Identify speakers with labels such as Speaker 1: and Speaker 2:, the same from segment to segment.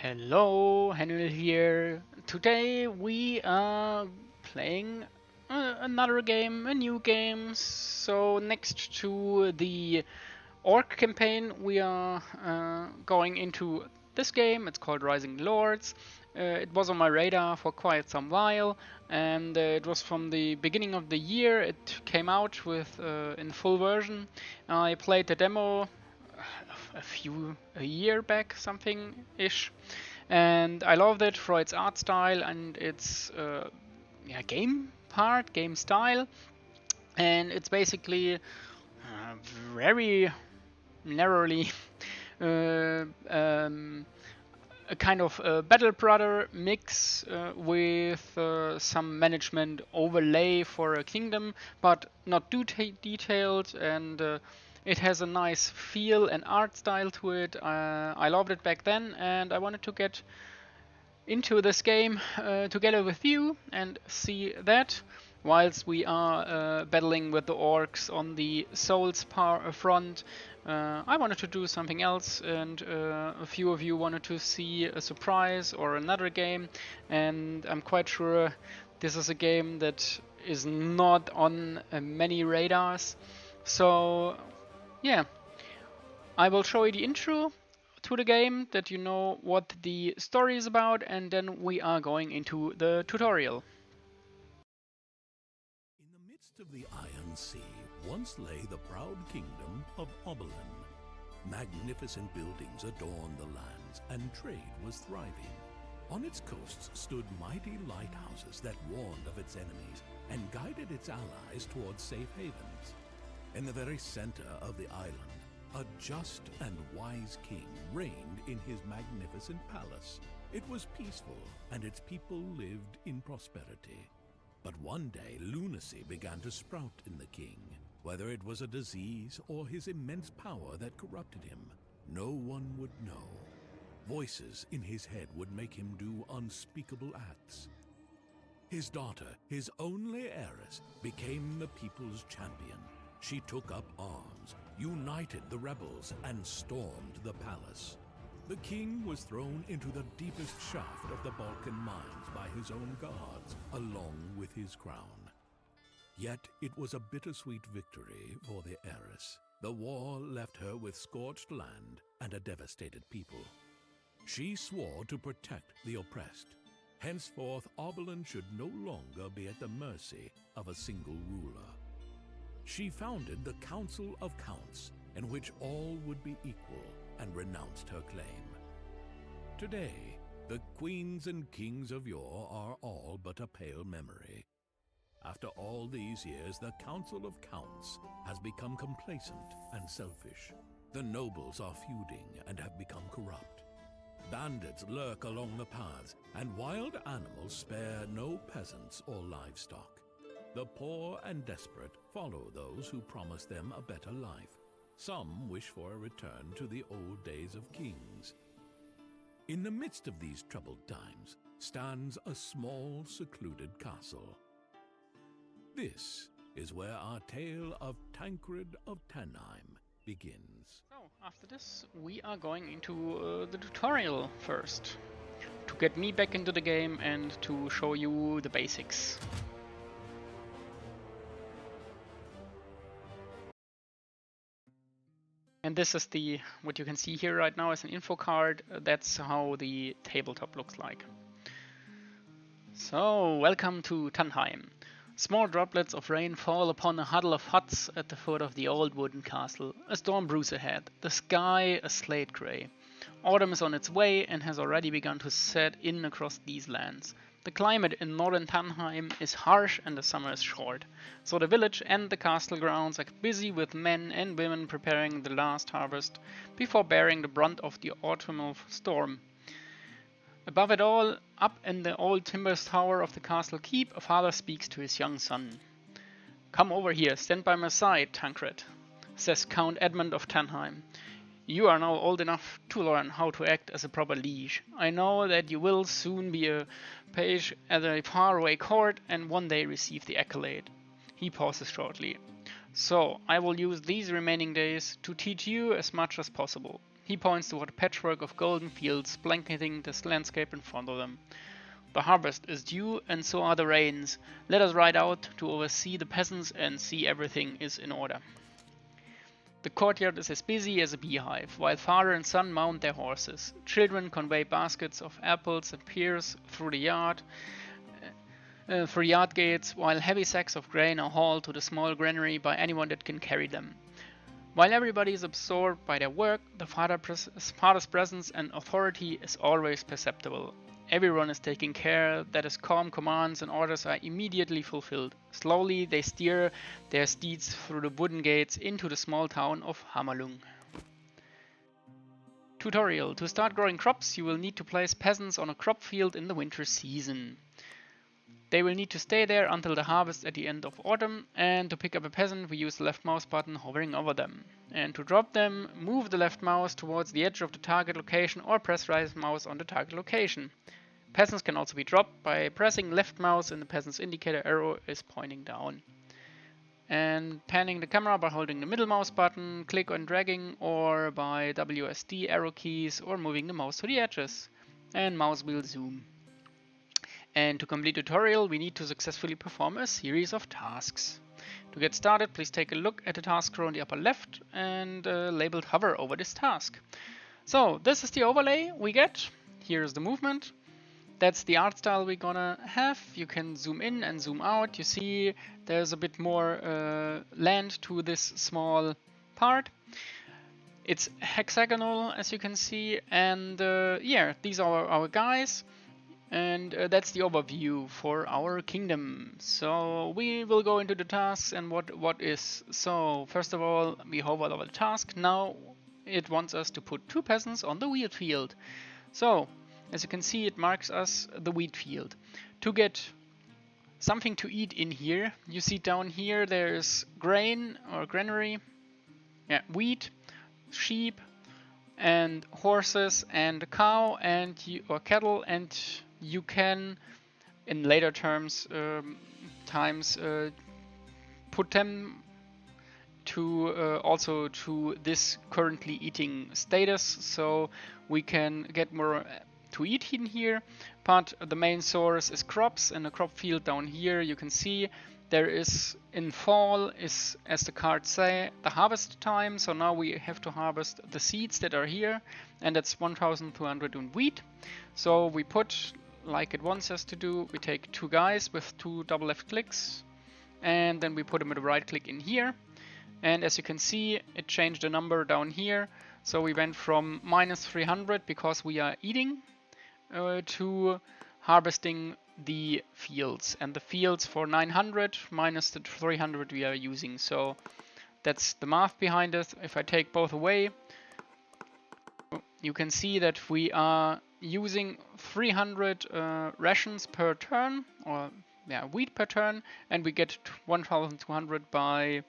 Speaker 1: Hello, Henry here. Today we are playing another game, a new game. So next to the Orc campaign, we are going into this game. It's called Rising Lords. It was on my radar for quite some while, and it was from the beginning of the year. It came out with in full version. I played the demo a year back, something ish, and I loved it for its art style and its game style, and it's basically very narrowly uh, um, a kind of battle brother mix with some management overlay for a kingdom, but not too detailed, and it has a nice feel and art style to it. I loved it back then, and I wanted to get into this game together with you and see that whilst we are battling with the orcs on the souls front. I wanted to do something else, and a few of you wanted to see a surprise or another game, and I'm quite sure this is a game that is not on many radars. So yeah, I will show you the intro to the game, that you know what the story is about, and then we are going into the tutorial.
Speaker 2: In the midst of the Iron Sea once lay the proud kingdom of Oberlin. Magnificent buildings adorned the lands, and trade was thriving. On its coasts stood mighty lighthouses that warned of its enemies and guided its allies towards safe havens. In the very center of the island, a just and wise king reigned in his magnificent palace. It was peaceful, and its people lived in prosperity. But one day, lunacy began to sprout in the king. Whether it was a disease or his immense power that corrupted him, no one would know. Voices in his head would make him do unspeakable acts. His daughter, his only heiress, became the people's champion. She took up arms, united the rebels, and stormed the palace. The king was thrown into the deepest shaft of the Balkan mines by his own guards, along with his crown. Yet it was a bittersweet victory for the heiress. The war left her with scorched land and a devastated people. She swore to protect the oppressed. Henceforth, Oberlin should no longer be at the mercy of a single ruler. She founded the Council of Counts, in which all would be equal, and renounced her claim. Today, the queens and kings of yore are all but a pale memory. After all these years, the Council of Counts has become complacent and selfish. The nobles are feuding and have become corrupt. Bandits lurk along the paths, and wild animals spare no peasants or livestock. The poor and desperate follow those who promise them a better life. Some wish for a return to the old days of kings. In the midst of these troubled times stands a small, secluded castle. This is where our tale of Tancred of Tannheim begins.
Speaker 1: So after this, we are going into the tutorial first, to get me back into the game and to show you the basics. And this is what you can see here right now is an info card. That's how the tabletop looks like. So, welcome to Tannheim. Small droplets of rain fall upon a huddle of huts at the foot of the old wooden castle. A storm brews ahead, the sky a slate grey. Autumn is on its way and has already begun to set in across these lands. The climate in northern Tannheim is harsh and the summer is short, so the village and the castle grounds are busy with men and women preparing the last harvest before bearing the brunt of the autumnal storm. Above it all, up in the old timber tower of the castle keep, a father speaks to his young son. "Come over here, stand by my side, Tancred," says Count Edmund of Tannheim. "You are now old enough to learn how to act as a proper liege. I know that you will soon be a page at a faraway court and one day receive the accolade." He pauses shortly. "So I will use these remaining days to teach you as much as possible. He points toward a patchwork of golden fields blanketing this landscape in front of them. The harvest is due, and so are the rains. Let us ride out to oversee the peasants and see everything is in order. The courtyard is as busy as a beehive, while father and son mount their horses. Children convey baskets of apples and pears through the yard gates, while heavy sacks of grain are hauled to the small granary by anyone that can carry them. While everybody is absorbed by their work, the father's presence and authority is always perceptible. Everyone is taking care that his calm commands and orders are immediately fulfilled. Slowly they steer their steeds through the wooden gates into the small town of Hamalung. Tutorial. To start growing crops, you will need to place peasants on a crop field in the winter season. They will need to stay there until the harvest at the end of autumn, and to pick up a peasant we use the left mouse button hovering over them. And to drop them, move the left mouse towards the edge of the target location or press right mouse on the target location. Peasants can also be dropped by pressing left mouse and the peasant's indicator arrow is pointing down. And panning the camera by holding the middle mouse button, click on dragging, or by WSD arrow keys or moving the mouse to the edges. And mouse wheel zoom. And to complete the tutorial, we need to successfully perform a series of tasks. To get started, please take a look at the task row in the upper left and labeled hover over this task. So this is the overlay we get. Here's the movement. That's the art style we're gonna have. You can zoom in and zoom out. You see there's a bit more land to this small part. It's hexagonal, as you can see, and yeah, these are our guys. And that's the overview for our kingdom. So we will go into the tasks and what is. So first of all, we hover over the task. Now it wants us to put 2 peasants on the wheat field. So as you can see, it marks us the wheat field. To get something to eat in here, you see down here there's grain or granary, yeah, wheat, sheep, and horses and a cow and or cattle, and you can, in later times, put them to also to this currently eating status, so we can get more to eat in here. But the main source is crops, and the crop field down here you can see there is in fall is, as the cards say, the harvest time. So now we have to harvest the seeds that are here, and that's 1,200 in wheat. So we put, like it wants us to do, we take 2 guys with 2 double left clicks, and then we put them with a right click in here. And as you can see, it changed the number down here. So we went from -300 because we are eating to harvesting the fields, and the fields for 900 minus the 300 we are using. So that's the math behind it. If I take both away, you can see that we are using 300 rations per turn, or yeah, wheat per turn, and we get 1,200 by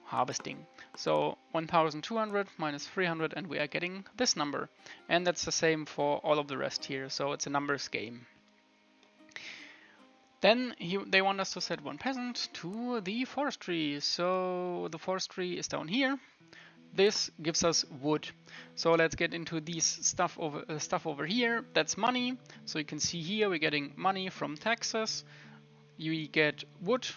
Speaker 1: harvesting. So 1,200 minus 300, and we are getting this number. And that's the same for all of the rest here, so it's a numbers game. Then they want us to set 1 peasant to the forestry. So the forestry is down here. This gives us wood. So let's get into these stuff over here. That's money. So you can see here we're getting money from taxes. We get wood,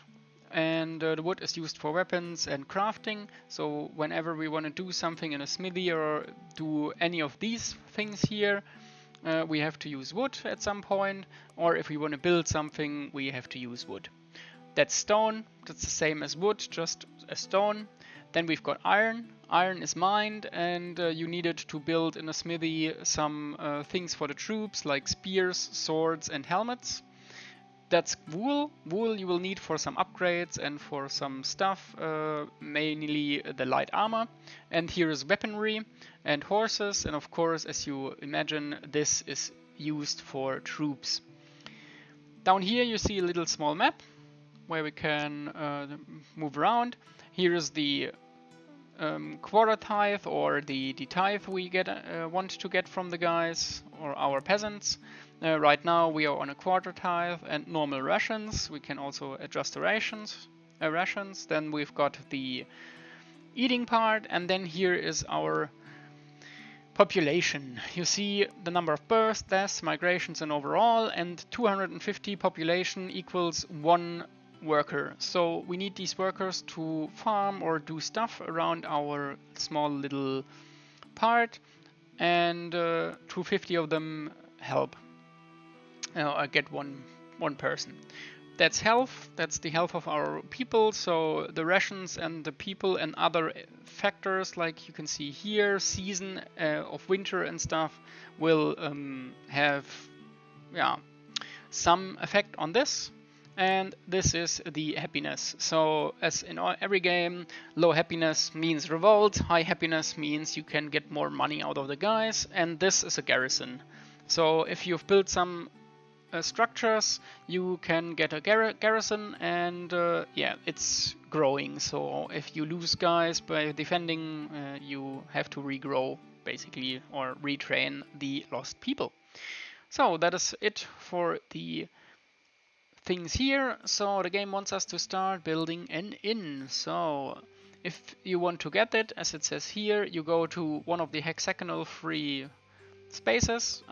Speaker 1: and the wood is used for weapons and crafting. So whenever we want to do something in a smithy or do any of these things here, we have to use wood at some point, or if we want to build something, we have to use wood. That's stone. That's the same as wood, just a stone. Then we've got iron. Iron is mined, and you need it to build in a smithy some things for the troops, like spears, swords, and helmets. That's wool. Wool you will need for some upgrades and for some stuff, mainly the light armor. And here is weaponry and horses, and of course, as you imagine, this is used for troops. Down here you see a little small map where we can move around. Here is the quarter tithe, or the tithe we want to get from the guys or our peasants. Right now we are on a quarter tithe and normal rations. We can also adjust the rations. Then we've got the eating part, and then here is our Population. You see the number of births, deaths, migrations, and overall, and 250 population equals 1 worker. So we need these workers to farm or do stuff around our small little part, and 250 of them help. I get one person. That's health, that's the health of our people, so the rations and the people and other factors, like you can see here, season of winter and stuff, will have some effect on this. And this is the happiness. So as in every game, low happiness means revolt, high happiness means you can get more money out of the guys, and this is a garrison. So if you've built some structures, you can get a garrison, and yeah, it's growing. So if you lose guys by defending, you have to regrow basically, or retrain the lost people. So that is it for the things here. So the game wants us to start building an inn. So if you want to get it, as it says here, you go to one of the hexagonal free spaces.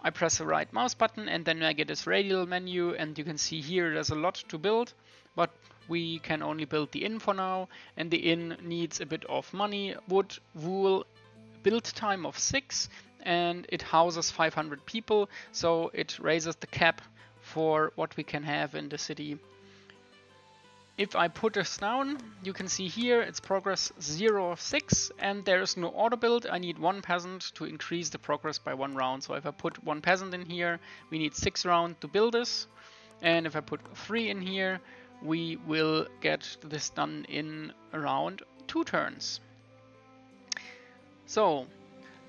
Speaker 1: I press the right mouse button, and then I get this radial menu, and you can see here there's a lot to build, but we can only build the inn for now, and the inn needs a bit of money, wood, wool, build time of 6, and it houses 500 people, so it raises the cap for what we can have in the city. If I put this down, you can see here it's progress 0 of 6, and there is no auto build. I need 1 peasant to increase the progress by 1 round. So if I put 1 peasant in here, we need 6 rounds to build this. And if I put 3 in here, we will get this done in around 2 turns. So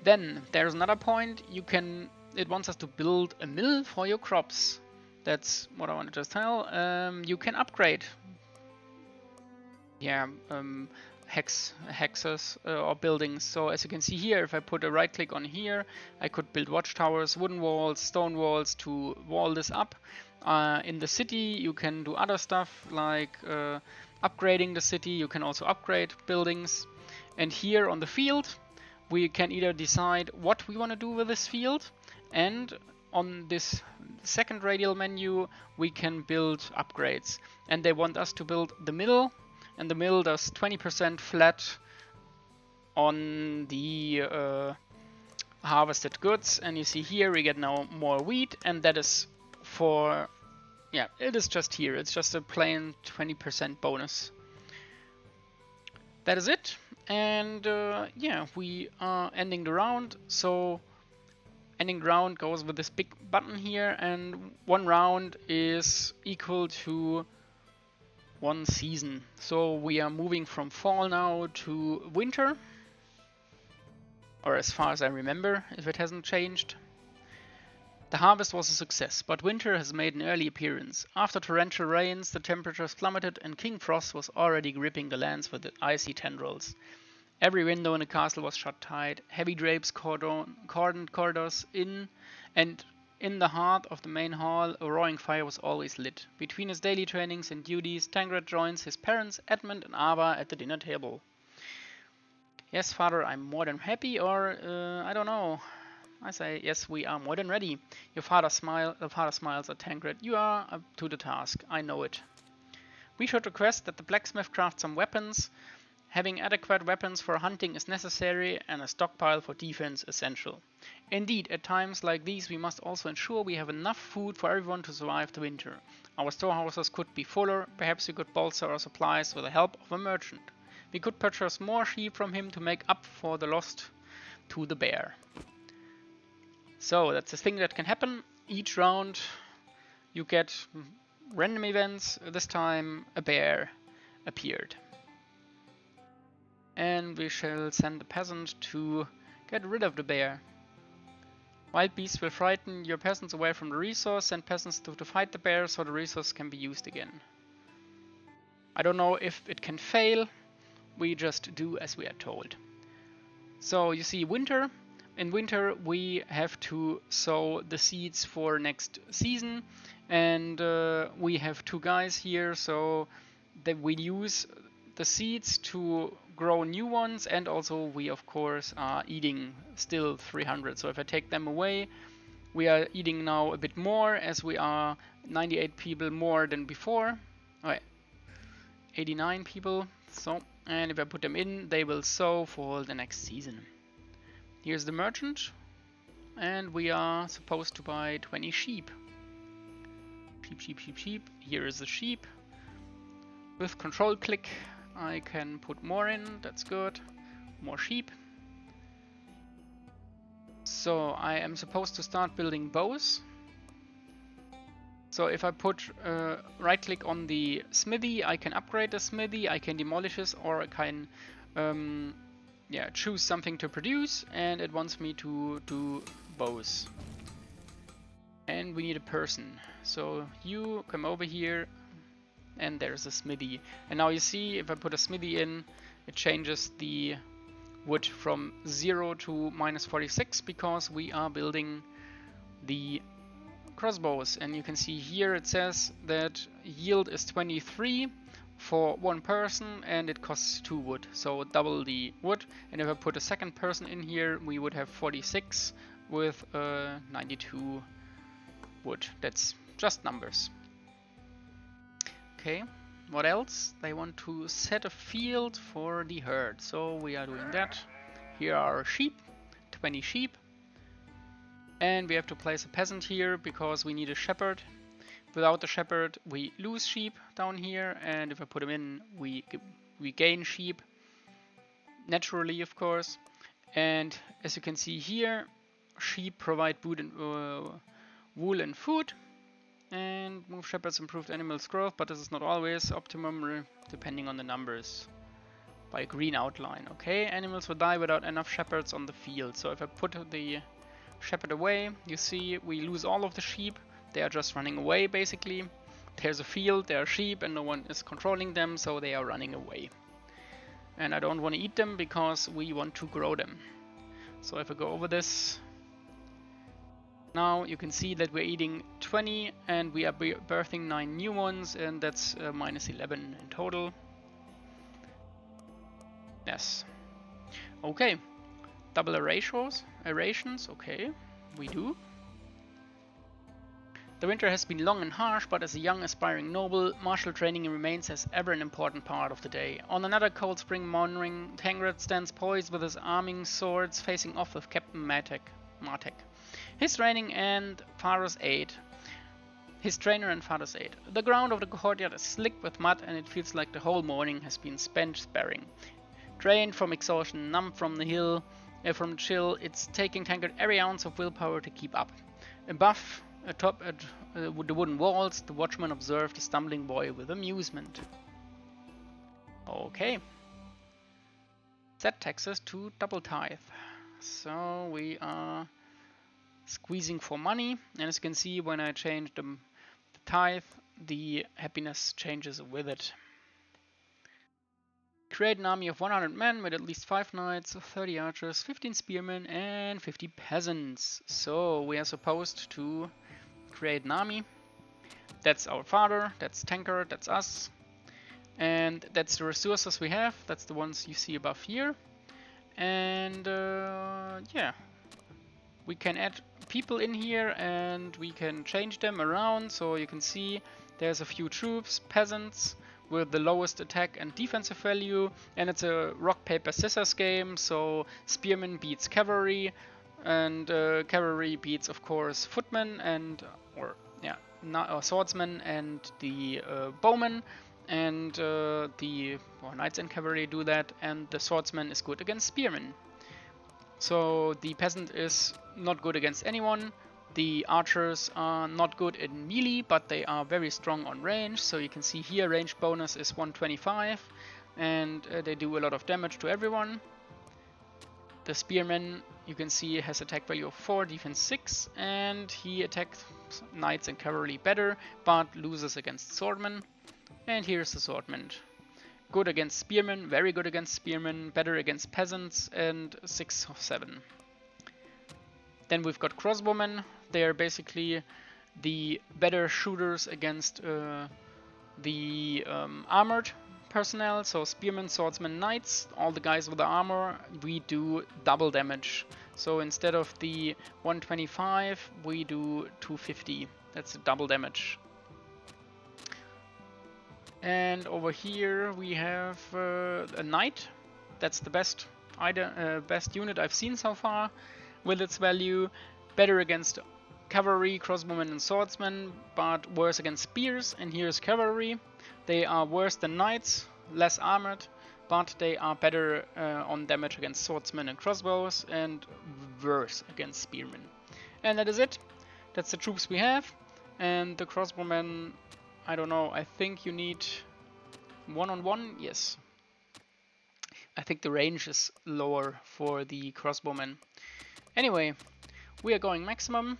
Speaker 1: then there's another point. It wants us to build a mill for your crops. That's what I want to just tell. You can upgrade hexes or buildings. So as you can see here, if I put a right click on here, I could build watchtowers, wooden walls, stone walls to wall this up. In the city you can do other stuff like upgrading the city. You can also upgrade buildings, and here on the field we can either decide what we want to do with this field, and on this second radial menu we can build upgrades, and they want us to build the mill. And the mill does 20% flat on the harvested goods. And you see here we get now more wheat, and that is for, yeah, it is just here. It's just a plain 20% bonus. That is it. And yeah, we are ending the round. So ending the round goes with this big button here, and 1 round is equal to 1 season. So we are moving from fall now to winter, or as far as I remember, if it hasn't changed. The harvest was a success, but winter has made an early appearance. After torrential rains, the temperatures plummeted, and King Frost was already gripping the lands with icy tendrils. Every window in the castle was shut tight. Heavy drapes cordoned corridors in, and in the heart of the main hall, a roaring fire was always lit. Between his daily trainings and duties, Tancred joins his parents, Edmund and Ava, at the dinner table. Yes, father, I'm more than happy, or I don't know. I say, yes, we are more than ready. The father smiles at Tancred. You are up to the task, I know it. We should request that the blacksmith craft some weapons. Having adequate weapons for hunting is necessary, and a stockpile for defense essential. Indeed, at times like these we must also ensure we have enough food for everyone to survive the winter. Our storehouses could be fuller, perhaps we could bolster our supplies with the help of a merchant. We could purchase more sheep from him to make up for the lost to the bear. So that's the thing that can happen. Each round you get random events. This time a bear appeared. And we shall send the peasant to get rid of the bear. Wild beasts will frighten your peasants away from the resource. Send peasants to fight the bear so the resource can be used again. I don't know if it can fail. We just do as we are told. So you see winter. In winter we have to sow the seeds for next season. And we have 2 guys here, so that we use the seeds to grow new ones, and also we of course are eating still 300. So if I take them away, we are eating now a bit more, as we are 98 people more than before. Alright, 89 people. So, and if I put them in, they will sow for the next season. Here's the merchant, and we are supposed to buy 20 sheep. Sheep. Here is the sheep. With control click, I can put more in. That's good. More sheep. So I am supposed to start building bows. So if I put right click on the smithy, I can upgrade the smithy, I can demolish this, or I can choose something to produce, and it wants me to do bows. And we need a person. So you come over here, and there's a smithy. And now you see, if I put a smithy in, it changes the wood from 0 to -46, because we are building the crossbows. And you can see here it says that yield is 23 for one person, and it costs 2 wood, so double the wood. And if I put a second person in here, we would have 46 with 92 wood. That's just numbers. Okay, what else? They want to set a field for the herd, so we are doing that. Here are our sheep, 20 sheep. And we have to place a peasant here because we need a shepherd. Without the shepherd, we lose sheep down here, and if I put them in, we gain sheep naturally, of course. And as you can see here, sheep provide wool and food, and move shepherds improved animals growth, but this is not always optimum, depending on the numbers. By green outline. Okay, animals will die without enough shepherds on the field. So if I put the shepherd away, you see we lose all of the sheep. They are just running away, basically. There's a field, there are sheep, and no one is controlling them, so they are running away. And I don't want to eat them because we want to grow them. So if I go over this, now you can see that we're eating 20, and we are birthing 9 new ones, and that's -11 in total. Yes. Okay. Double rations, okay, we do. The winter has been long and harsh, but as a young aspiring noble, martial training remains as ever an important part of the day. On another cold spring morning, Tangred stands poised with his arming swords, facing off with Captain Martek. His trainer and father's aide. The ground of the courtyard is slick with mud, and it feels like the whole morning has been spent sparring. Drained from exhaustion, numb from the chill, it's taking Tankard every ounce of willpower to keep up. Above, atop the wooden walls, the watchman observed the stumbling boy with amusement. Okay. Set taxes to double tithe. So we are squeezing for money, and as you can see, when I change the tithe, the happiness changes with it. Create an army of 100 men with at least 5 knights, 30 archers, 15 spearmen, and 50 peasants. So we are supposed to create an army. That's our father, that's Tankard, that's us. And that's the resources we have. That's the ones you see above here. And yeah, we can add people in here and we can change them around. So you can see there's a few troops, peasants, with the lowest attack and defensive value, and it's a rock paper scissors game, so spearmen beats cavalry, and cavalry beats of course footmen and swordsmen and the bowmen, and knights and cavalry do that, and the swordsman is good against spearmen. So the peasant is not good against anyone. The archers are not good in melee, but they are very strong on range. So you can see here range bonus is 125, and they do a lot of damage to everyone. The spearman, you can see, has attack value of 4, defense 6, and he attacks knights and cavalry better, but loses against swordmen. And here's the swordman. Good against spearmen, very good against spearmen, better against peasants, and 6 of 7. Then we've got crossbowmen. They are basically the better shooters against the armored personnel, so spearmen, swordsmen, knights, all the guys with the armor, we do double damage. So instead of the 125, we do 250. That's double damage. And over here we have a knight. That's the best unit I've seen so far, with its value. Better against cavalry, crossbowmen and swordsmen, but worse against spears. And here's cavalry. They are worse than knights, less armored, but they are better on damage against swordsmen and crossbows, and worse against spearmen. And that is it. That's the troops we have. And the crossbowmen, I don't know, I think you need 1-on-1, yes. I think the range is lower for the crossbowmen. Anyway, we are going maximum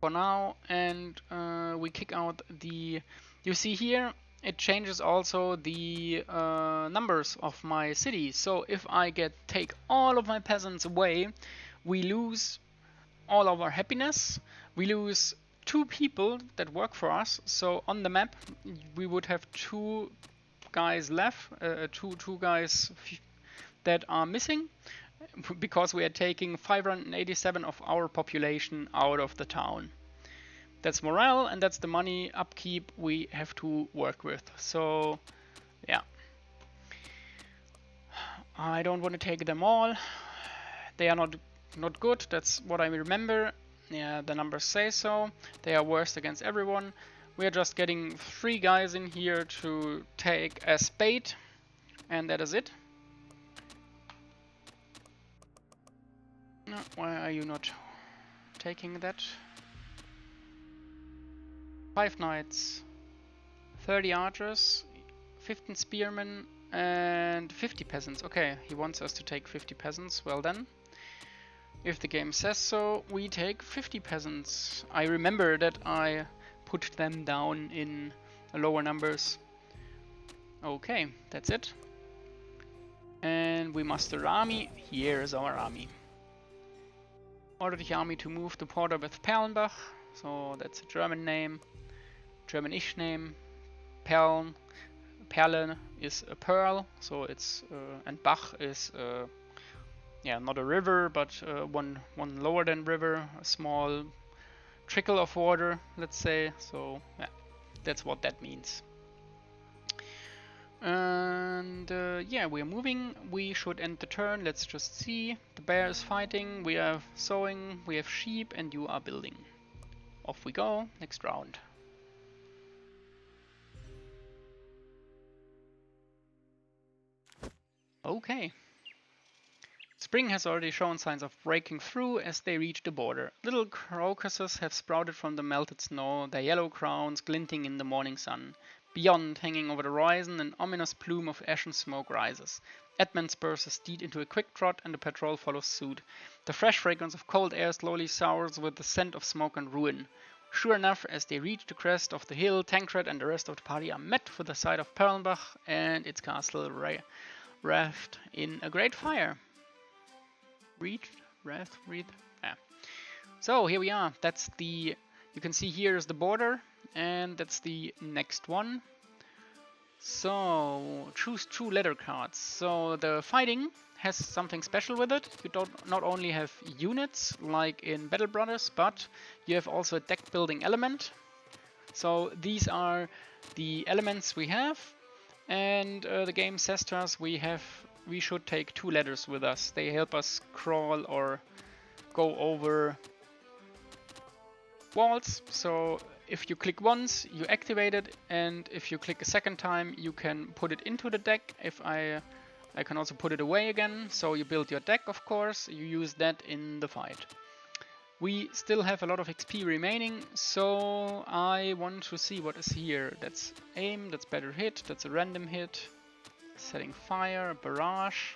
Speaker 1: for now, and we kick out the... You see here, it changes also the numbers of my city. So if I take all of my peasants away, we lose all of our happiness. We lose 2 people that work for us. So on the map, we would have 2 guys left, two guys that are missing, because we are taking 587 of our population out of the town. That's morale, and that's the money upkeep we have to work with. So, yeah. I don't want to take them all. They are not good, that's what I remember. Yeah, the numbers say so. They are worst against everyone. We are just getting 3 guys in here to take as bait, and that is it. No, why are you not taking that? 5 knights, 30 archers, 15 spearmen, and 50 peasants. Okay, he wants us to take 50 peasants. Well then. If the game says so, we take 50 peasants. I remember that I put them down in lower numbers. Okay, that's it. And we muster army. Here is our army. Order the army to move to Porter with Perlenbach. So that's a German name. German-ish name. Perlen is a pearl, so it's and Bach is yeah, not a river, but one lower than river, a small trickle of water, let's say. So yeah, that's what that means. And yeah, we're moving. We should end the turn. Let's just see. The bear is fighting. We are sowing. We have sheep, and you are building. Off we go. Next round. Okay. Spring has already shown signs of breaking through as they reach the border. Little crocuses have sprouted from the melted snow, their yellow crowns glinting in the morning sun. Beyond, hanging over the horizon, an ominous plume of ashen smoke rises. Edmund spurs his steed into a quick trot, and the patrol follows suit. The fresh fragrance of cold air slowly sours with the scent of smoke and ruin. Sure enough, as they reach the crest of the hill, Tancred and the rest of the party are met with the sight of Perlenbach and its castle wrapped in a great fire. Yeah. So here we are. That's the, you can see here is the border, and that's the next one. So choose 2 letter cards. So the fighting has something special with it. You not only have units like in Battle Brothers, but you have also a deck building element. So these are the elements we have, and the game says to us we should take 2 letters with us. They help us crawl or go over walls. So if you click once, you activate it, and if you click a second time, you can put it into the deck. If I can also put it away again. So you build your deck, of course. You use that in the fight. We still have a lot of XP remaining, so I want to see what is here. That's aim, that's better hit, that's a random hit. Setting fire, barrage.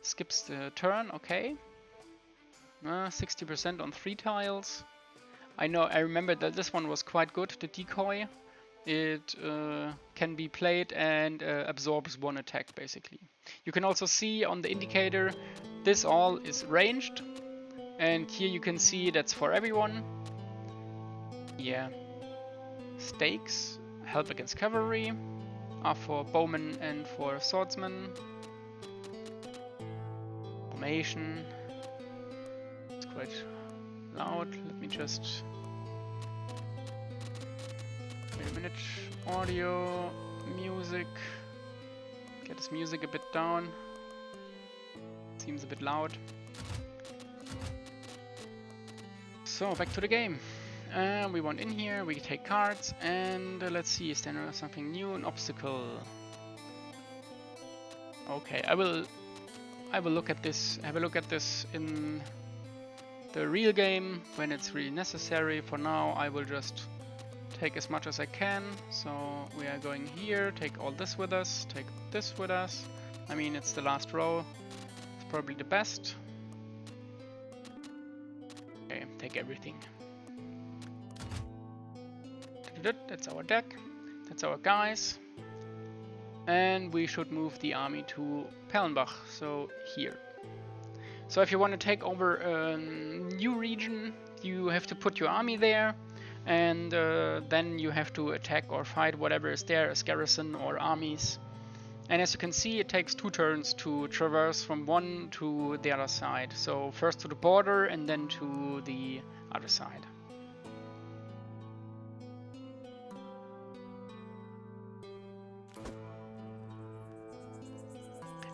Speaker 1: Skips the turn, okay. 60% on 3 tiles. I remember that this one was quite good, the decoy. It can be played and absorbs 1 attack, basically. You can also see on the indicator, this all is ranged. And here you can see that's for everyone. Yeah. Stakes, help against cavalry. are for bowmen and for swordsmen. Formation. It's quite loud. Let me just wait a minute. Audio, music. Get this music a bit down. Seems a bit loud. So back to the game. We want in here, we take cards, and let's see, is there something new? An obstacle. Okay, I will look at this, have a look at this in the real game when it's really necessary. For now, I will just take as much as I can. So we are going here, take all this with us, take this with us. I mean, it's the last row, it's probably the best. Okay, take everything. That's our deck, that's our guys, and we should move the army to Perlenbach, so here. So if you want to take over a new region, you have to put your army there, and then you have to attack or fight whatever is there, as garrison or armies. And as you can see, it takes 2 turns to traverse from one to the other side. So first to the border and then to the other side.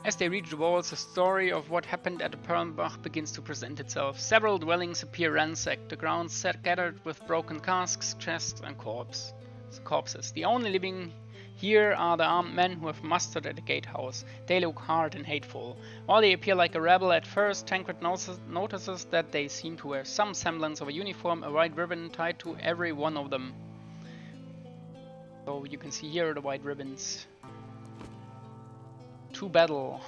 Speaker 1: As they reach the walls, the story of what happened at the Perlenbach begins to present itself. Several dwellings appear ransacked, the ground scattered with broken casks, chests and corpses. The only living here are the armed men who have mustered at the gatehouse. They look hard and hateful. While they appear like a rebel at first, Tancred notices that they seem to wear some semblance of a uniform, a white ribbon tied to every one of them. So you can see here the white ribbons. To battle.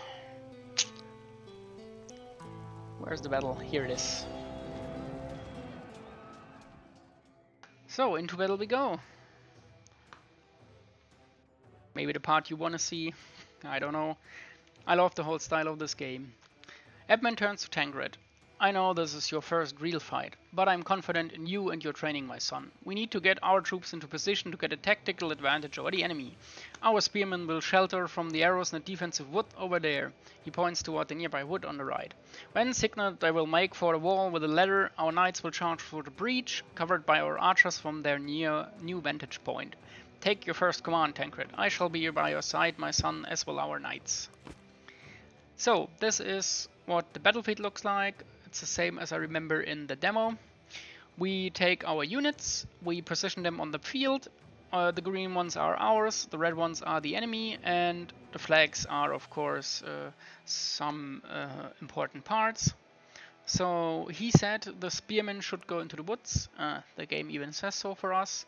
Speaker 1: Where's the battle? Here it is. So into battle we go. Maybe the part you wanna see. I don't know. I love the whole style of this game. Edmund turns to Tancred. I know this is your first real fight, but I'm confident in you and your training, my son. We need to get our troops into position to get a tactical advantage over the enemy. Our spearmen will shelter from the arrows in the defensive wood over there. He points toward the nearby wood on the right. When signaled, they will make for the wall with a ladder. Our knights will charge through the breach, covered by our archers from their new vantage point. Take your first command, Tancred. I shall be by your side, my son, as will our knights. So, this is what the battlefield looks like. It's the same as I remember in the demo. We take our units, we position them on the field. The green ones are ours, the red ones are the enemy, and the flags are, of course, some important parts. So he said the spearmen should go into the woods. The game even says so for us.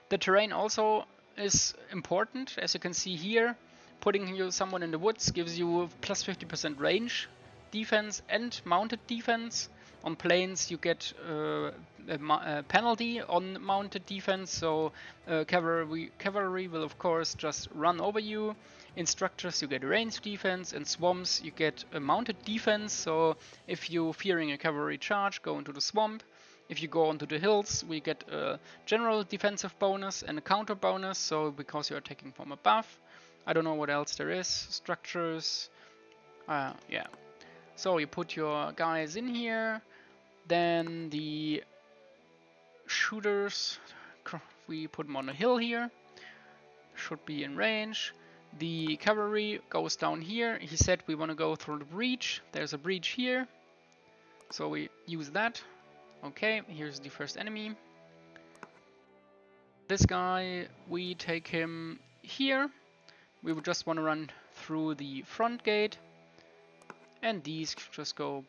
Speaker 1: The terrain also is important, as you can see here. Putting someone in the woods gives you plus 50% range defense and mounted defense. On plains you get a penalty on mounted defense, so cavalry will of course just run over you. In structures you get ranged defense, in swamps you get a mounted defense, so if you're fearing a cavalry charge, go into the swamp. If you go onto the hills, we get a general defensive bonus and a counter bonus, so because you're attacking from above. I don't know what else there is. Structures, yeah. So you put your guys in here, then the shooters, we put them on a hill here, should be in range. The cavalry goes down here. He said we want to go through the breach. There's a breach here, so we use that. Okay, here's the first enemy. This guy, we take him here. We would just want to run through the front gate. And these just go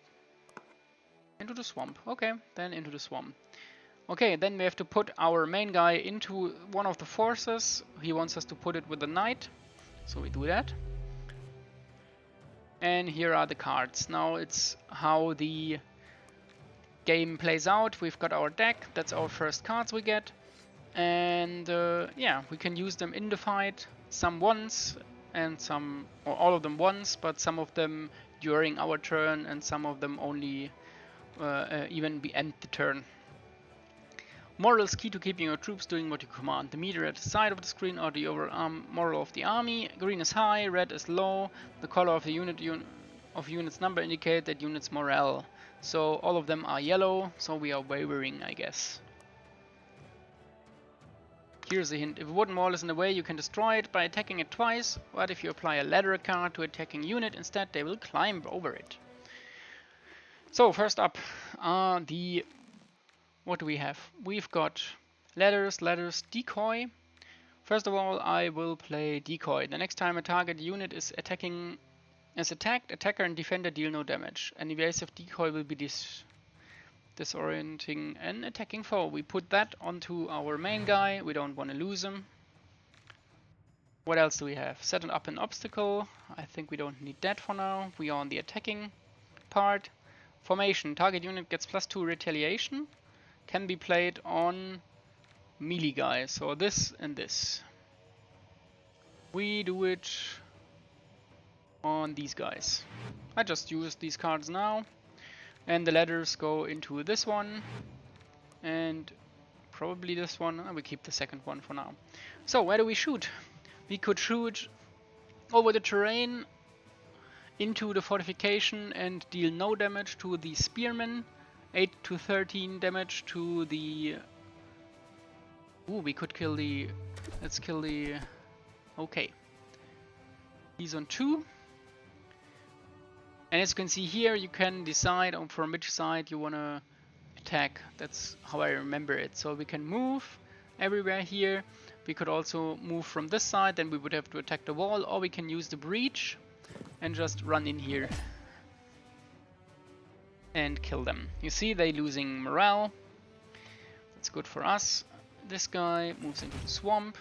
Speaker 1: into the swamp. Okay, then into the swamp. Okay, then we have to put our main guy into one of the forces. He wants us to put it with the knight, so we do that. And here are the cards. Now it's how the game plays out. We've got our deck. That's our first cards we get. And yeah, we can use them in the fight. Some once and some, or all of them once, but some of them during our turn, and some of them only even we end the turn. Moral is key to keeping your troops doing what you command. The meter at the side of the screen or the overall moral of the army. Green is high, red is low. The color of the unit's number indicate that unit's morale. So all of them are yellow, so we are wavering, I guess. Here's a hint. If a wooden wall is in the way, you can destroy it by attacking it twice, but if you apply a ladder card to attacking unit instead, they will climb over it. So first up are the... what do we have? We've got ladders, decoy. First of all, I will play decoy. The next time a target unit is attacked, attacker and defender deal no damage. An evasive decoy will be disorienting an attacking foe. We put that onto our main guy. We don't want to lose him. What else do we have? Set up an obstacle. I think we don't need that for now. We are on the attacking part. Formation. Target unit gets +2 retaliation. Can be played on melee guys. So this and this. We do it on these guys. I just use these cards now. And the ladders go into this one. And probably this one. We keep the second one for now. So where do we shoot? We could shoot over the terrain into the fortification and deal no damage to the spearmen. 8 to 13 damage to the... Ooh, we could kill the... Let's kill the... Okay. He's on 2. And as you can see here, you can decide on from which side you want to attack. That's how I remember it. So we can move everywhere here. We could also move from this side, then we would have to attack the wall, or we can use the breach and just run in here and kill them. You see, they're losing morale. That's good for us. This guy moves into the swamp.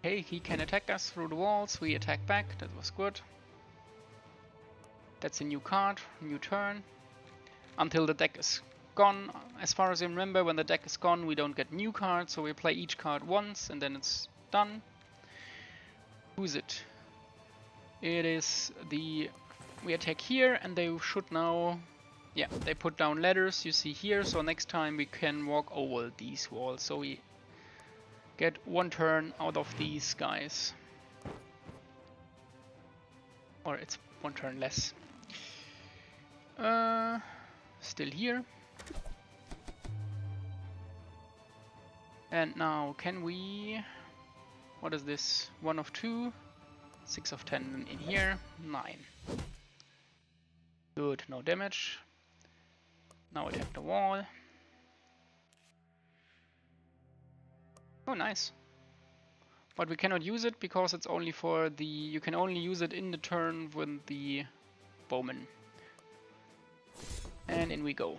Speaker 1: Okay, he can attack us through the walls. We attack back. That was good. That's a new card, new turn. Until the deck is gone. As far as I remember, when the deck is gone, we don't get new cards. So we play each card once and then it's done. Who's it? It is the... We attack here and they should now... Yeah, they put down ladders, you see here. So next time we can walk over these walls. So we get one turn out of these guys. Or it's one turn less. Still here. And now can we... What is this? 1 of 2. 6 of 10 in here. 9. Good, no damage. Now attack the wall. Oh, nice. But we cannot use it because it's only for the... You can only use it in the turn with the bowman. And in we go.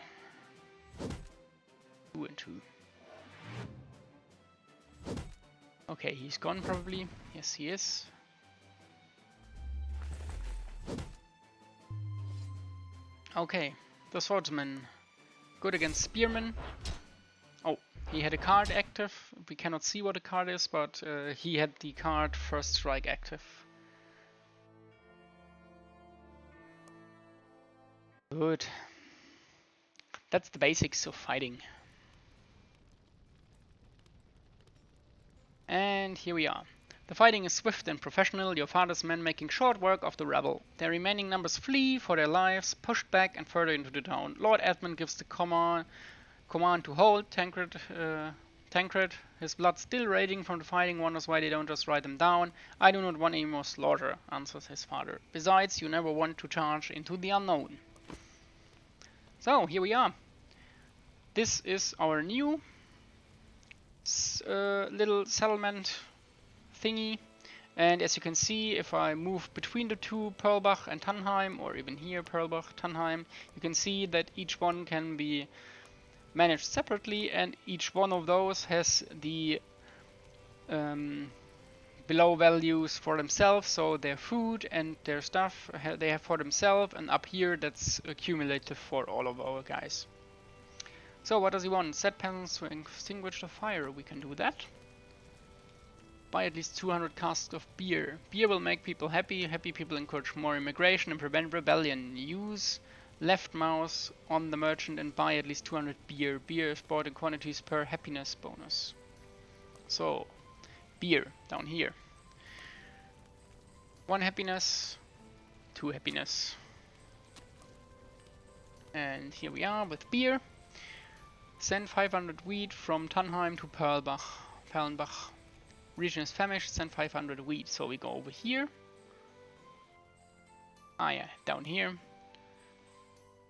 Speaker 1: 2 and 2. Okay, he's gone probably. Yes, he is. Okay, the swordsman. Good against spearmen. Oh, he had a card active. We cannot see what the card is, but he had the card First Strike active. Good. That's the basics of fighting. And here we are. The fighting is swift and professional, your father's men making short work of the rebel. Their remaining numbers flee for their lives, pushed back and further into the town. Lord Edmund gives the command to hold. Tancred, his blood still raging from the fighting, wonders why they don't just write them down. I do not want any more slaughter, answers his father. Besides, you never want to charge into the unknown. So, here we are. This is our new little settlement thingy, and as you can see, if I move between the two, Perlbach and Tannheim, or even here, Perlbach, Tannheim, you can see that each one can be managed separately, and each one of those has the below values for themselves, so their food and their stuff they have for themselves, and up here that's cumulative for all of our guys. So what does he want? Set peasants to extinguish the fire. We can do that. Buy at least 200 casks of beer. Beer will make people happy. Happy people encourage more immigration and prevent rebellion. Use left mouse on the merchant and buy at least 200 beer. Beer is bought in quantities per happiness bonus. So, beer down here. 1 happiness, 2 happiness. And here we are with beer. Send 500 wheat from Tannheim to Perlenbach. Region is famished, send 500 wheat. So we go over here. Ah yeah, down here.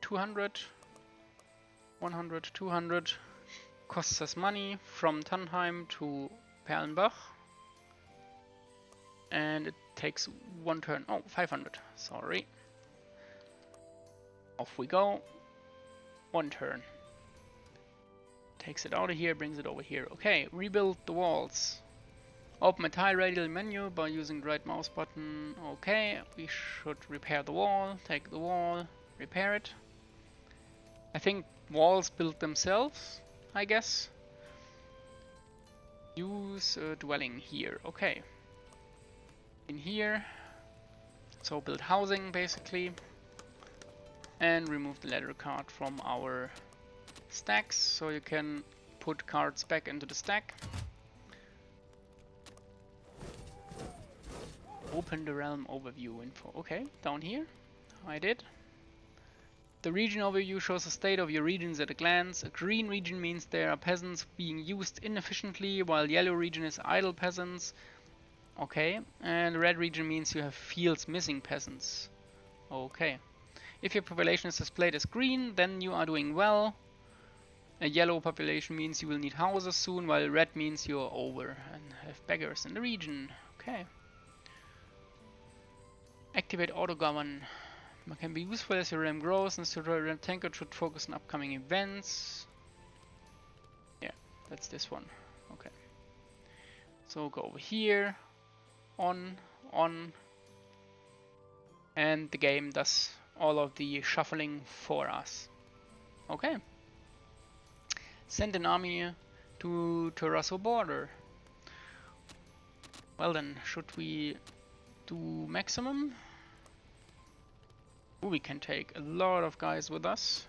Speaker 1: 200, 100, 200. Costs us money from Tannheim to Perlenbach. And it takes 1 turn. Oh, 500. Sorry. Off we go. 1 turn. Takes it out of here, brings it over here. Okay, rebuild the walls. Open a tile radial menu by using the right mouse button. Okay, we should repair the wall. Take the wall, repair it. I think walls build themselves, I guess. Use a dwelling here. Okay. In here. So build housing basically. And remove the ladder card from our stacks so you can put cards back into the stack. Open the realm overview info. Okay, down here. I did. The region overview shows the state of your regions at a glance. A green region means there are peasants being used inefficiently, while yellow region is idle peasants. Okay, and the red region means you have fields missing peasants. Okay. If your population is displayed as green, then you are doing well. A yellow population means you will need houses soon, while red means you are over and have beggars in the region. Okay. Activate auto-govern. It can be useful as your realm grows, and the tutorial tanker should focus on upcoming events. Yeah, that's this one. Okay. So go over here. On. And the game does all of the shuffling for us. Okay. Send an army to Terrasso border. Well then, should we do maximum? Ooh, we can take a lot of guys with us.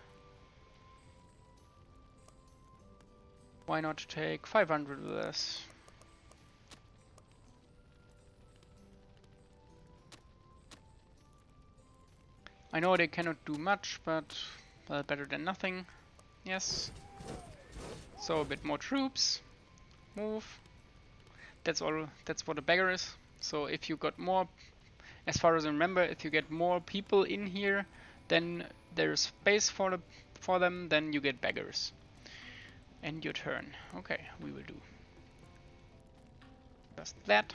Speaker 1: Why not take 500 with us? I know they cannot do much, but well, better than nothing. Yes. So a bit more troops. Move. That's all. That's what a beggar is. So if you got more, as far as I remember, if you get more people in here, then there's space for them. Then you get beggars. End your turn. Okay, we will do just that.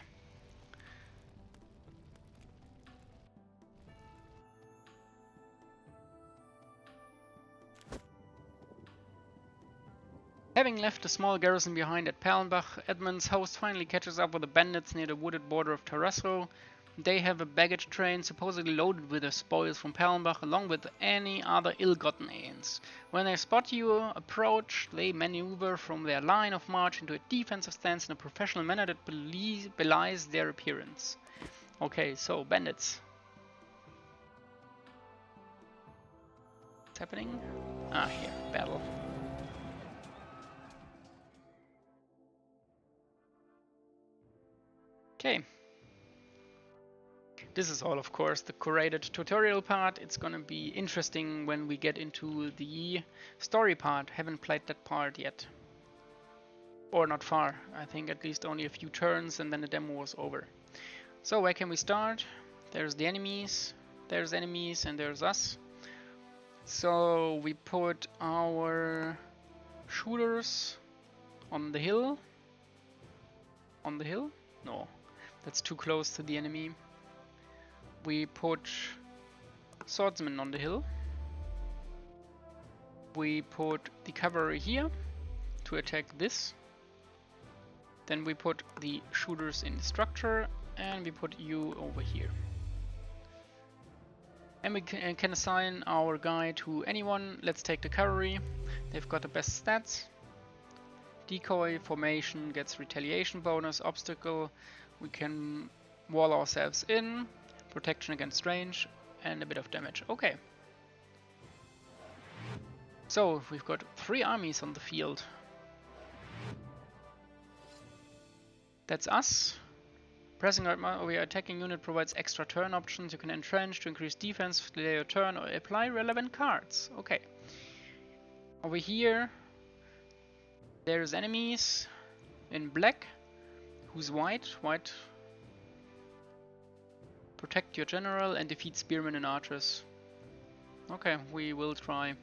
Speaker 1: Having left a small garrison behind at Perlenbach, Edmund's host finally catches up with the bandits near the wooded border of Terrasso. They have a baggage train supposedly loaded with their spoils from Perlenbach, along with any other ill-gotten gains. When they spot you approach, they maneuver from their line of march into a defensive stance in a professional manner that belies their appearance. Okay, so bandits. What's happening? Ah, here, battle. Okay. This is all, of course, the curated tutorial part. It's gonna be interesting when we get into the story part. Haven't played that part yet. Or not far. I think at least only a few turns and then the demo was over. So where can we start? There's the enemies. There's enemies and there's us. So we put our shooters on the hill. On the hill? No. That's too close to the enemy. We put swordsmen on the hill. We put the cavalry here to attack this. Then we put the shooters in the structure and we put you over here. And we can assign our guy to anyone. Let's take the cavalry. They've got the best stats. Decoy, formation, gets retaliation bonus, obstacle. We can wall ourselves in, protection against range, and a bit of damage. Okay. So we've got 3 armies on the field. That's us. Pressing right over your attacking unit provides extra turn options. You can entrench to increase defense, delay your turn, or apply relevant cards. Okay. Over here, there's enemies in black. Who's white? White. Protect your general and defeat spearmen and archers. Okay, we will try.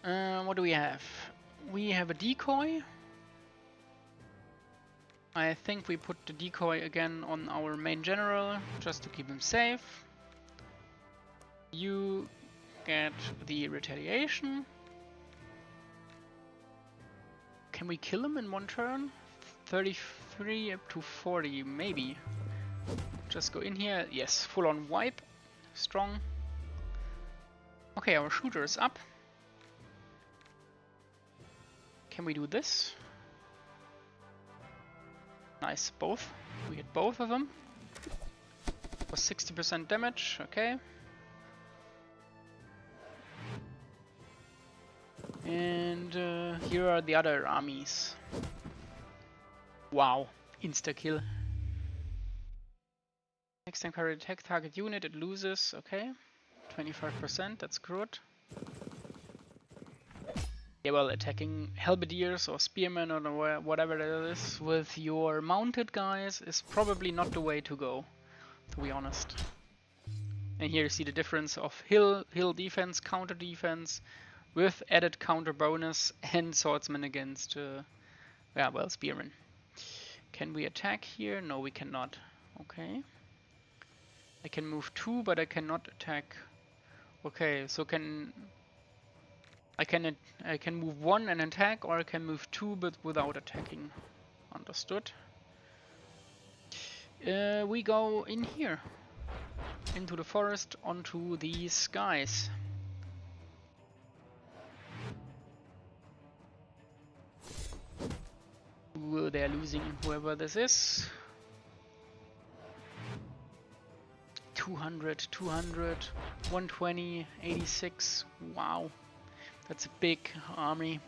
Speaker 1: What do we have? We have a decoy. I think we put the decoy again on our main general, just to keep him safe. You get the retaliation. Can we kill him in one turn? 33 up to 40, maybe. Just go in here. Yes, full on wipe. Strong. Okay, our shooter is up. Can we do this? Nice, both. We hit both of them. For 60% damage, okay. And here are the other armies. Wow, insta-kill. Next time carry attack target unit, it loses, okay. 25%, that's good. Yeah, well, attacking halberdiers or spearmen or whatever that is with your mounted guys is probably not the way to go, to be honest. And here you see the difference of hill defense, counter defense, with added counter bonus, and swordsman against, yeah, well, spearmen. Can we attack here? No, we cannot. Okay. I can move 2, but I cannot attack. Okay, so I can move 1 and attack, or I can move 2 but without attacking. Understood. We go in here, into the forest, onto these guys. Ooh, they're losing whoever this is. 200, 200, 120, 86. Wow. That's a big army.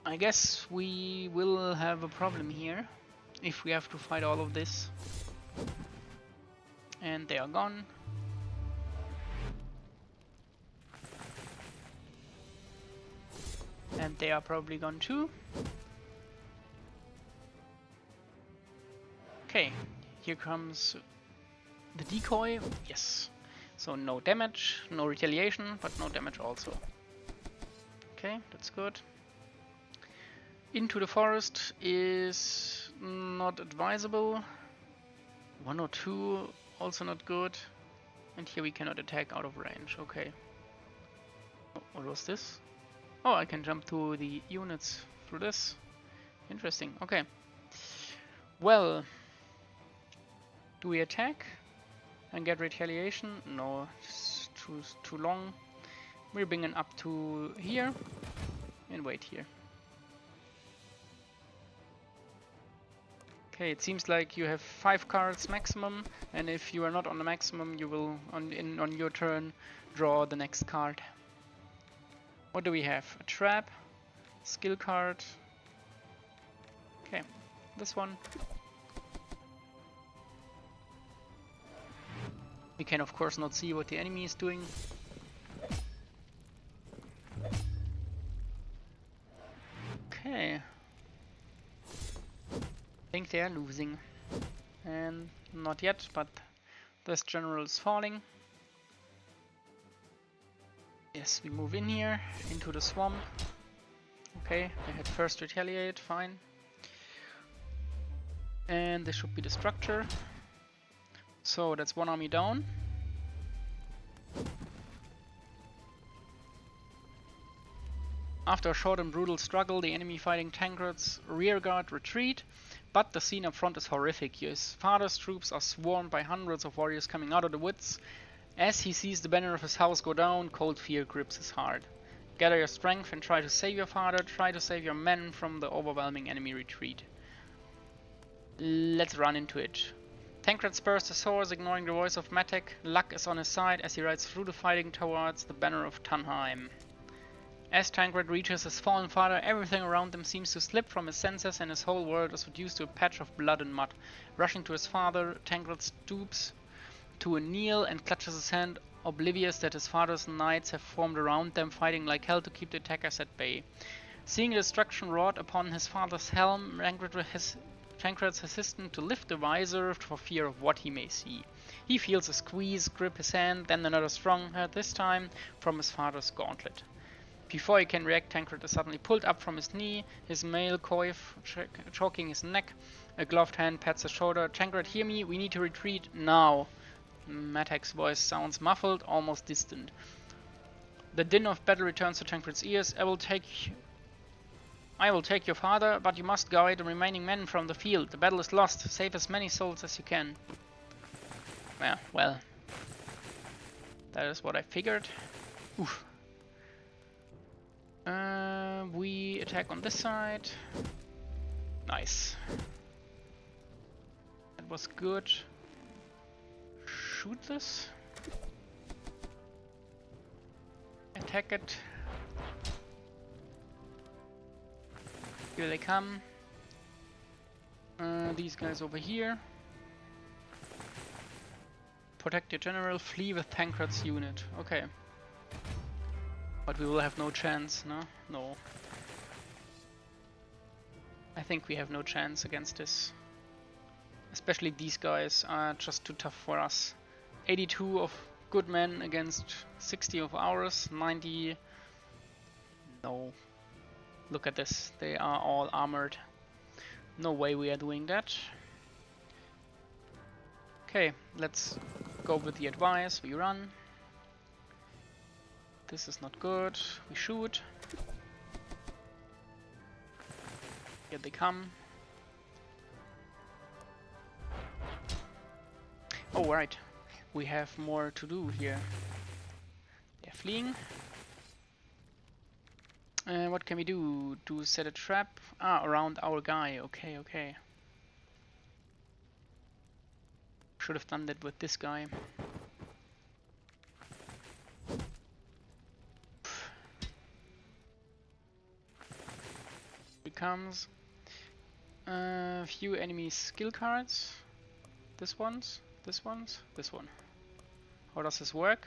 Speaker 1: I guess we will have a problem here if we have to fight all of this. And they are gone. And they are probably gone too. Okay, here comes the decoy. Yes. So no damage, no retaliation, but no damage also. Okay, that's good. Into the forest is not advisable. 1 or 2 also not good. And here we cannot attack out of range. Okay. Oh, what was this? Oh, I can jump to the units through this. Interesting. Okay. Well, do we attack and get retaliation? No, it's too long. We're bringing up to here and wait here. Okay, it seems like you have 5 cards maximum, and if you are not on the maximum, you will on your turn draw the next card. What do we have? A trap, skill card. Okay, this one. We can of course not see what the enemy is doing. Okay. I think they are losing. And not yet, but this general is falling. Yes, we move in here, into the swamp. Okay, they had first retaliate, fine. And this should be the structure. So that's one army down. After a short and brutal struggle, the enemy fighting Tancred's rearguard retreat, but the scene up front is horrific. His father's troops are swarmed by hundreds of warriors coming out of the woods. As he sees the banner of his house go down, cold fear grips his heart. Gather your strength and try to save your father, try to save your men from the overwhelming enemy retreat. Let's run into it. Tancred spurs his horse, ignoring the voice of Matek. Luck is on his side as he rides through the fighting towards the banner of Tannheim. As Tancred reaches his fallen father, everything around him seems to slip from his senses and his whole world is reduced to a patch of blood and mud. Rushing to his father, Tancred stoops to a kneel and clutches his hand, oblivious that his father's knights have formed around them, fighting like hell to keep the attackers at bay. Seeing the destruction wrought upon his father's helm, Tancred's hesitant to lift the visor for fear of what he may see. He feels a squeeze grip his hand, then another strong hand, this time from his father's gauntlet. Before he can react, Tancred is suddenly pulled up from his knee, his mail coif choking his neck. A gloved hand pats his shoulder. Tancred, hear me, we need to retreat now. Matek's voice sounds muffled, almost distant. The din of battle returns to Tancred's ears. I will take your father, but you must guide the remaining men from the field. The battle is lost. Save as many souls as you can. Yeah, well, that is what I figured. Oof. We attack on this side. Nice. That was good. Shoot this. Attack it. Here they come. These guys over here. Protect your general. Flee with Tancred's unit. Okay. But we will have no chance, no? No. I think we have no chance against this. Especially these guys are just too tough for us. 82 of good men against 60 of ours. 90... No. Look at this. They are all armored. No way we are doing that. Okay, let's go with the advice. We run. This is not good. We shoot. Here they come. Oh, right. We have more to do here. They're fleeing. What can we do? To set a trap? Ah, around our guy. Okay, okay. Should have done that with this guy. Comes few enemy skill cards. This one. How does this work?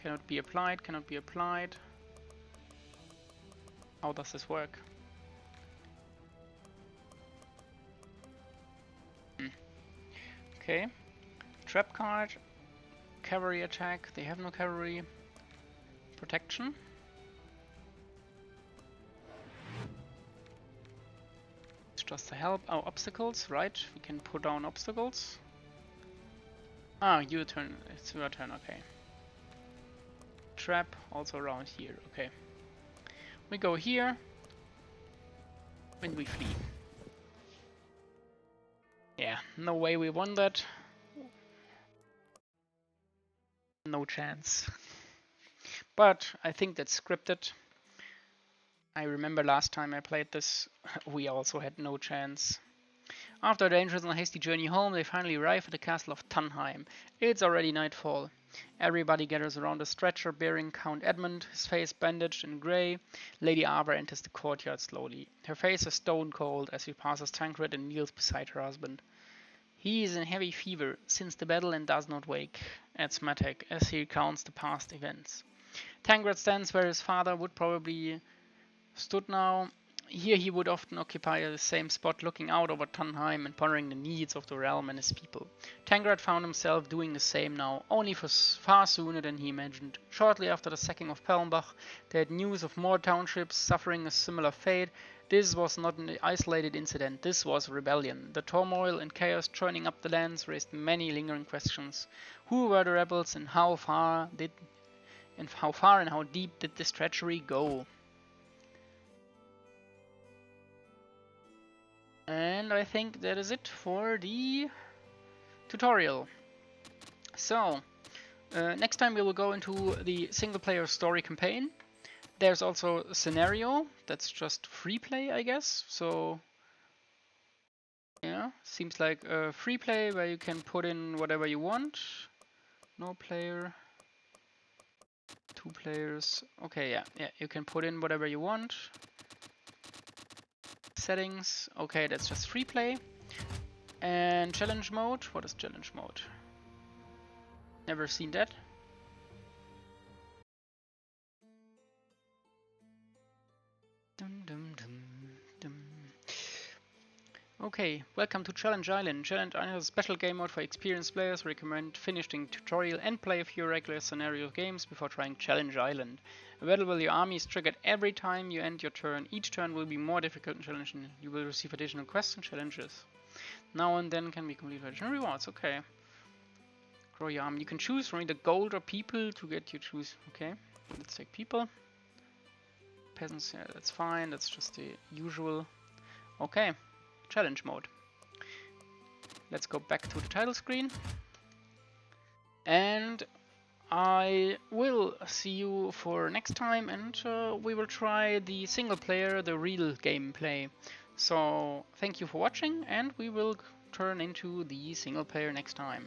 Speaker 1: Cannot be applied, cannot be applied. How does this work? Okay. Trap card. Cavalry attack. They have no cavalry. Protection. Just to help. Oh, obstacles, right? We can put down obstacles. Ah, your turn. It's your turn, okay. Trap also around here, okay. We go here. And we flee. Yeah, no way we won that. No chance. But I think that's scripted. I remember last time I played this, we also had no chance. After a dangerous and hasty journey home, they finally arrive at the castle of Tannheim. It's already nightfall. Everybody gathers around a stretcher bearing Count Edmund, his face bandaged in grey. Lady Ava enters the courtyard slowly. Her face is stone cold as she passes Tancred and kneels beside her husband. He is in heavy fever since the battle and does not wake, adds Matek as he recounts the past events. Tancred stands where his father would probably stood now. Here he would often occupy the same spot, looking out over Tannheim and pondering the needs of the realm and his people. Tancred found himself doing the same now, only for far sooner than he imagined. Shortly after the sacking of Pellenbach, they had news of more townships suffering a similar fate. This was not an isolated incident, this was rebellion. The turmoil and chaos churning up the lands raised many lingering questions. Who were the rebels and how far and how deep did this treachery go? And I think that is it for the tutorial. So, next time we will go into the single player story campaign. There's also a scenario that's just free play, I guess. So, yeah. Yeah, seems like a free play where you can put in whatever you want. No player. 2 players. Okay, yeah, you can put in whatever you want. Settings. Okay, that's just free play. And challenge mode. What is challenge mode? Never seen that. Dum, dum, dum, dum. Okay, welcome to Challenge Island. Challenge Island is a special game mode for experienced players. Recommend finishing tutorial and play a few regular scenario games before trying Challenge Island. Available, your army is triggered every time you end your turn. Each turn will be more difficult and challenging. You will receive additional quests and challenges. Now and then can be completed additional rewards. Okay. Grow your army. You can choose from either gold or people to get you choose. Okay, let's take people. Peasants, yeah, that's fine. That's just the usual. Okay. Challenge mode. Let's go back to the title screen. And I will see you for next time, and we will try the single player, the real gameplay. So thank you for watching, and we will turn into the single player next time.